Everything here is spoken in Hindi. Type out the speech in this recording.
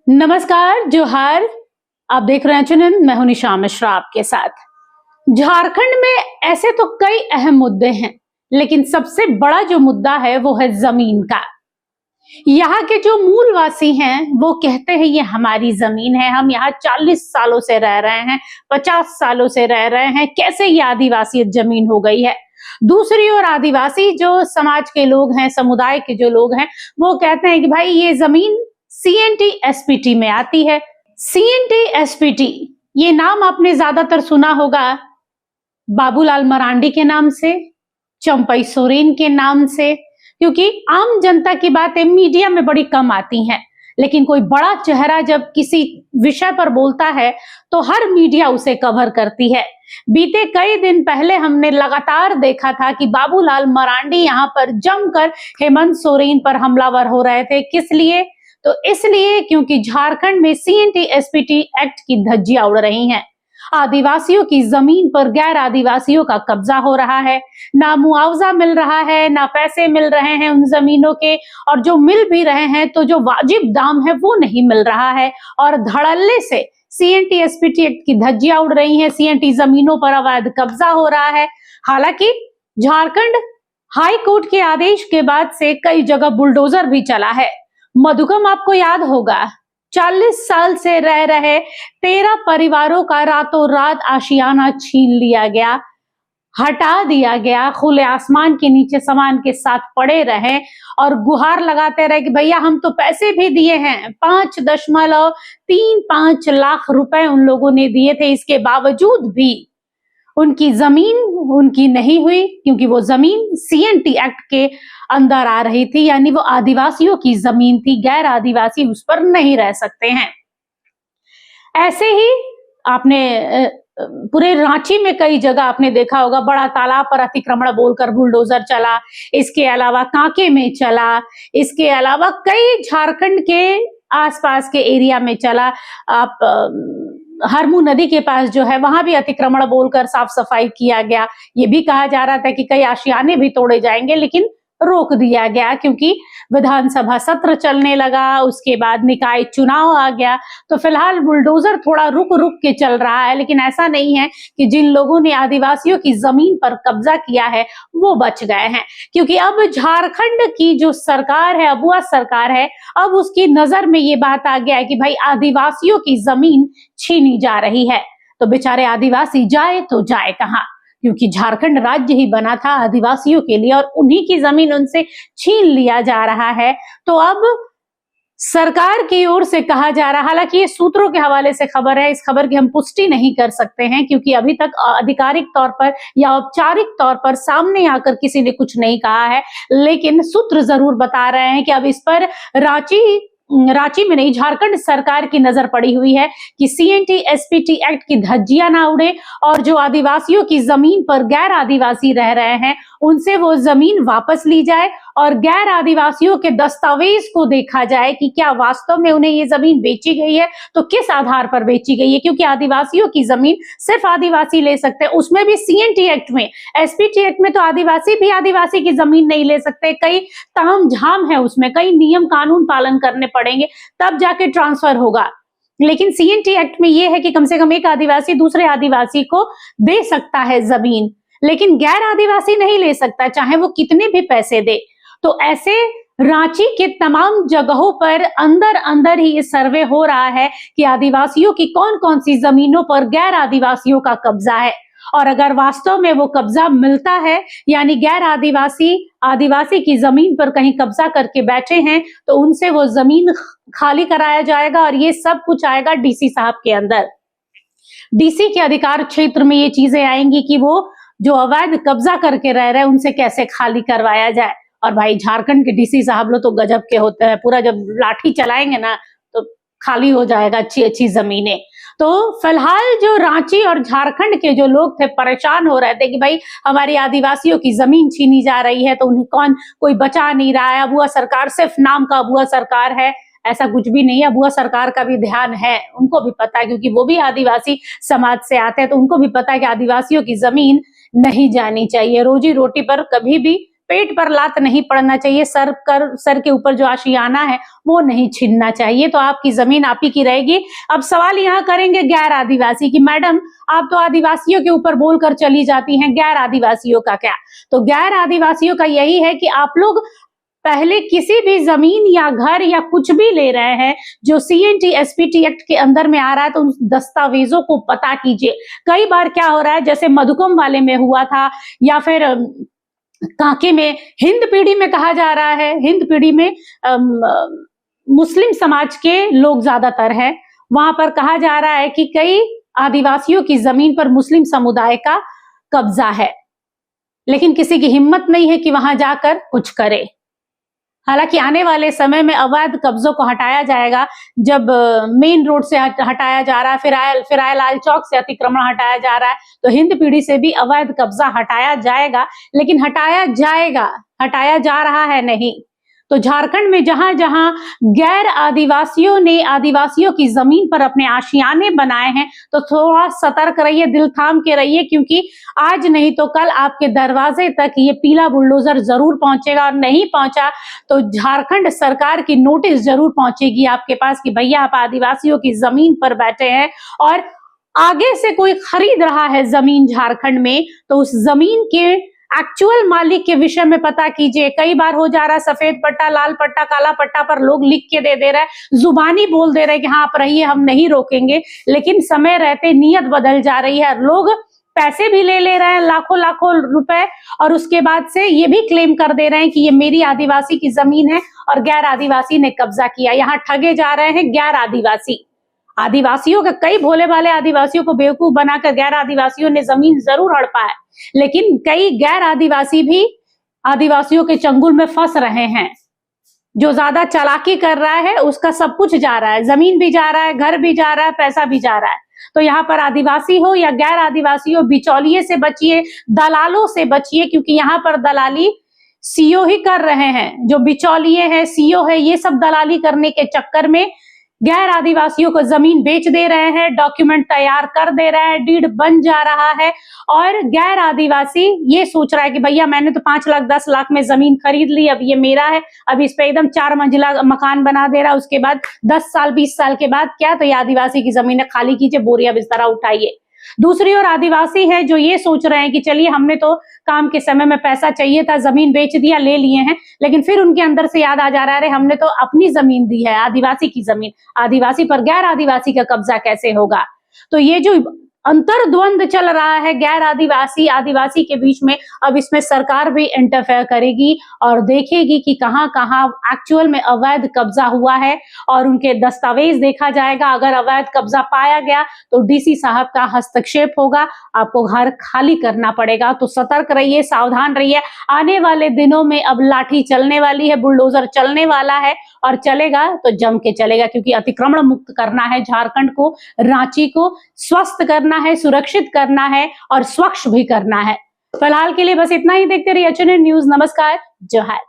नमस्कार, जोहार। आप देख रहे हैं चुनिंद, मैं हूं निशा मिश्रा आपके साथ। झारखंड में ऐसे तो कई अहम मुद्दे हैं, लेकिन सबसे बड़ा जो मुद्दा है वो है जमीन का। यहाँ के जो मूलवासी हैं वो कहते हैं ये हमारी जमीन है, हम यहाँ 40 सालों से रह रहे हैं, 50 सालों से रह रहे हैं, कैसे ये आदिवासी जमीन हो गई है। दूसरी ओर आदिवासी जो समाज के लोग हैं, समुदाय के जो लोग हैं, वो कहते हैं कि भाई ये जमीन CNT SPT में आती है। CNT SPT ये नाम आपने ज्यादातर सुना होगा बाबूलाल मरांडी के नाम से, चंपई सोरेन के नाम से, क्योंकि आम जनता की बातें मीडिया में बड़ी कम आती हैं। लेकिन कोई बड़ा चेहरा जब किसी विषय पर बोलता है तो हर मीडिया उसे कवर करती है। बीते कई दिन पहले हमने लगातार देखा था कि बाबूलाल मरांडी यहाँ पर जमकर हेमंत सोरेन पर हमलावर हो रहे थे। किस लिए? तो इसलिए क्योंकि झारखंड में CNT SPT एक्ट की धज्जियां उड़ रही हैं। आदिवासियों की जमीन पर गैर आदिवासियों का कब्जा हो रहा है, ना मुआवजा मिल रहा है, ना पैसे मिल रहे हैं उन जमीनों के, और जो मिल भी रहे हैं तो जो वाजिब दाम है वो नहीं मिल रहा है। और धड़ल्ले से CNT SPT एक्ट की धज्जियां उड़ रही हैं, CNT जमीनों पर अवैध कब्जा हो रहा है। हालांकि झारखंड हाई कोर्ट के आदेश के बाद से कई जगह बुलडोजर भी चला है। मधुकम आपको याद होगा, 40 साल से रह रहे 13 परिवारों का रातों रात आशियाना छीन लिया गया, हटा दिया गया, खुले आसमान के नीचे सामान के साथ पड़े रहे और गुहार लगाते रहे कि भैया हम तो पैसे भी दिए हैं। 5.35 लाख रुपए उन लोगों ने दिए थे, इसके बावजूद भी उनकी जमीन उनकी नहीं हुई, क्योंकि वो जमीन CNT एक्ट के अंदर आ रही थी, यानी वो आदिवासियों की जमीन थी, गैर आदिवासी उस पर नहीं रह सकते हैं। ऐसे ही आपने पूरे रांची में कई जगह आपने देखा होगा, बड़ा तालाब पर अतिक्रमण बोलकर बुलडोजर चला, इसके अलावा कांके में चला, इसके अलावा कई झारखंड के आसपास के एरिया में चला। आप हरमू नदी के पास जो है वहां भी अतिक्रमण बोलकर साफ सफाई किया गया। ये भी कहा जा रहा था कि कई आशियाने भी तोड़े जाएंगे, लेकिन रोक दिया गया क्योंकि विधानसभा सत्र चलने लगा, उसके बाद निकाय चुनाव आ गया। तो फिलहाल बुलडोजर थोड़ा रुक रुक के चल रहा है, लेकिन ऐसा नहीं है कि जिन लोगों ने आदिवासियों की जमीन पर कब्जा किया है वो बच गए हैं, क्योंकि अब झारखंड की जो सरकार है, अबुआ सरकार है, अब उसकी नजर में ये बात आ गया है कि भाई आदिवासियों की जमीन छीनी जा रही है। तो बेचारे आदिवासी जाए तो जाए कहां, क्योंकि झारखंड राज्य ही बना था आदिवासियों के लिए और उन्हीं की जमीन उनसे छीन लिया जा रहा है। तो अब सरकार की ओर से कहा जा रहा, हालांकि ये सूत्रों के हवाले से खबर है, इस खबर की हम पुष्टि नहीं कर सकते हैं क्योंकि अभी तक आधिकारिक तौर पर या औपचारिक तौर पर सामने आकर किसी ने कुछ नहीं कहा है, लेकिन सूत्र जरूर बता रहे हैं कि अब इस पर रांची में नहीं, झारखंड सरकार की नजर पड़ी हुई है कि CNT SPT एक्ट की धज्जियां ना उड़े और जो आदिवासियों की जमीन पर गैर आदिवासी रह रहे हैं उनसे वो जमीन वापस ली जाए और गैर आदिवासियों के दस्तावेज को देखा जाए कि क्या वास्तव में उन्हें ये जमीन बेची गई है, तो किस आधार पर बेची गई है, क्योंकि आदिवासियों की जमीन सिर्फ आदिवासी ले सकते हैं, उसमें भी CNT एक्ट में। SPT एक्ट में तो आदिवासी भी आदिवासी की जमीन नहीं ले सकते, कई ताम झाम है उसमें, कई नियम कानून पालन करने पड़ेंगे तब जाके ट्रांसफर होगा। लेकिन CNT एक्ट में यह है कि कम से कम एक आदिवासी दूसरे आदिवासी को दे सकता है जमीन, लेकिन गैर आदिवासी नहीं ले सकता, चाहे वो कितने भी पैसे दे। तो ऐसे रांची के तमाम जगहों पर अंदर अंदर ही ये सर्वे हो रहा है कि आदिवासियों की कौन कौन सी जमीनों पर गैर आदिवासियों का कब्जा है, और अगर वास्तव में वो कब्जा मिलता है, यानी गैर आदिवासी की जमीन पर कहीं कब्जा करके बैठे हैं, तो उनसे वो जमीन खाली कराया जाएगा और ये सब कुछ आएगा DC साहब के अंदर। DC के अधिकार क्षेत्र में ये चीजें आएंगी कि वो जो अवैध कब्जा करके रह रहे हैं उनसे कैसे खाली करवाया जाए। और भाई झारखंड के DC साहब लोग तो गजब के होते हैं, पूरा जब लाठी चलाएंगे ना तो खाली हो जाएगा अच्छी अच्छी जमीनें। तो फिलहाल जो रांची और झारखंड के जो लोग थे परेशान हो रहे थे कि भाई हमारी आदिवासियों की जमीन छीनी जा रही है, तो उन्हें कोई बचा नहीं रहा है, अबुआ सरकार सिर्फ नाम का अबुआ सरकार है, ऐसा कुछ भी नहीं है। अबुआ सरकार का भी ध्यान है, उनको भी पता है, क्योंकि वो भी आदिवासी समाज से आते हैं, तो उनको भी पता है कि आदिवासियों की जमीन नहीं जानी चाहिए। रोजी रोटी पर कभी भी पेट पर लात नहीं पड़ना चाहिए, सर के ऊपर जो आशियाना है वो नहीं छीनना चाहिए। तो आपकी जमीन आप ही की रहेगी। अब सवाल यहाँ करेंगे गैर आदिवासी की, मैडम आप तो आदिवासियों के ऊपर बोलकर चली जाती हैं, गैर आदिवासियों का क्या? तो गैर आदिवासियों का यही है कि आप लोग पहले किसी भी जमीन या घर या कुछ भी ले रहे हैं जो CNT SPT एक्ट के अंदर में आ रहा है, तो उन दस्तावेजों को पता कीजिए। कई बार क्या हो रहा है, जैसे मधुकम वाले में हुआ था, या फिर कांके में, हिंदपीढ़ी में कहा जा रहा है, हिंदपीढ़ी में मुस्लिम समाज के लोग ज्यादातर है, वहां पर कहा जा रहा है कि कई आदिवासियों की जमीन पर मुस्लिम समुदाय का कब्जा है, लेकिन किसी की हिम्मत नहीं है कि वहां जाकर कुछ करे। हालांकि आने वाले समय में अवैध कब्जों को हटाया जाएगा, जब मेन रोड से हटाया जा रहा है, फिर लाल चौक से अतिक्रमण हटाया जा रहा है, तो हिंदपीढ़ी से भी अवैध कब्जा हटाया जाएगा, लेकिन हटाया जाएगा, हटाया जा रहा है नहीं। तो झारखंड में जहां जहां गैर आदिवासियों ने आदिवासियों की जमीन पर अपने आशियाने बनाए हैं, तो थोड़ा सतर्क रहिए, दिल थाम के रहिए, क्योंकि आज नहीं तो कल आपके दरवाजे तक ये पीला बुलडोजर जरूर पहुंचेगा, और नहीं पहुंचा तो झारखंड सरकार की नोटिस जरूर पहुंचेगी आपके पास कि भैया आप आदिवासियों की जमीन पर बैठे हैं और आगे से कोई खरीद रहा है जमीन झारखंड में, तो उस जमीन के एक्चुअल मालिक के विषय में पता कीजिए। कई बार हो जा रहा है सफेद पट्टा, लाल पट्टा, काला पट्टा पर लोग लिख के दे रहा है, जुबानी बोल दे रहे हैं कि हाँ आप रहिए हम नहीं रोकेंगे, लेकिन समय रहते नियत बदल जा रही है। लोग पैसे भी ले रहे हैं, लाखों लाखों रुपए, और उसके बाद से ये भी क्लेम कर दे रहे हैं कि ये मेरी आदिवासी की जमीन है और गैर आदिवासी ने कब्जा किया। यहाँ ठगे जा रहे हैं गैर आदिवासी। आदिवासियों के, कई भोले भाले आदिवासियों को बेवकूफ बनाकर गैर आदिवासियों ने जमीन जरूर हड़पा है, लेकिन कई गैर आदिवासी भी आदिवासियों के चंगुल में फंस रहे हैं। जो ज्यादा चालाकी कर रहा है उसका सब कुछ जा रहा है, जमीन भी जा रहा है, घर भी जा रहा है, पैसा भी जा रहा है। तो यहाँ पर आदिवासी हो या गैर आदिवासी हो, बिचौलिए से बचिए, दलालों से बचिए, क्योंकि यहाँ पर दलाली सीओ ही कर रहे हैं। जो बिचौलिए हैं, सीओ है, ये सब दलाली करने के चक्कर में गैर आदिवासियों को जमीन बेच दे रहे हैं, डॉक्यूमेंट तैयार कर दे रहा है, डीड बन जा रहा है, और गैर आदिवासी ये सोच रहा है कि भैया मैंने तो 5 लाख 10 लाख में जमीन खरीद ली, अब ये मेरा है, अब इस पे एकदम 4 मंजिला मकान बना दे रहा है। उसके बाद 10 साल 20 साल के बाद क्या, तो ये आदिवासी की जमीन खाली कीजिए, बोरिया बिस्तरा उठाइए। दूसरी ओर आदिवासी है जो ये सोच रहे हैं कि चलिए हमने तो काम के समय में पैसा चाहिए था, जमीन बेच दिया, ले लिए हैं, लेकिन फिर उनके अंदर से याद आ जा रहा है, अरे हमने तो अपनी जमीन दी है, आदिवासी की जमीन, आदिवासी पर गैर आदिवासी का कब्जा कैसे होगा। तो ये जो अंतर्द्वंद चल रहा है गैर आदिवासी आदिवासी के बीच में, अब इसमें सरकार भी इंटरफेयर करेगी और देखेगी कि कहां कहां एक्चुअल में अवैध कब्जा हुआ है, और उनके दस्तावेज देखा जाएगा। अगर अवैध कब्जा पाया गया तो DC साहब का हस्तक्षेप होगा, आपको घर खाली करना पड़ेगा। तो सतर्क रहिए, सावधान रहिए। आने वाले दिनों में अब लाठी चलने वाली है, बुलडोजर चलने वाला है, और चलेगा तो जम के चलेगा, क्योंकि अतिक्रमण मुक्त करना है झारखंड को, रांची को स्वस्थ करना है, सुरक्षित करना है और स्वच्छ भी करना है। फिलहाल के लिए बस इतना ही। देखते रहिए HNN न्यूज। नमस्कार, जोहार।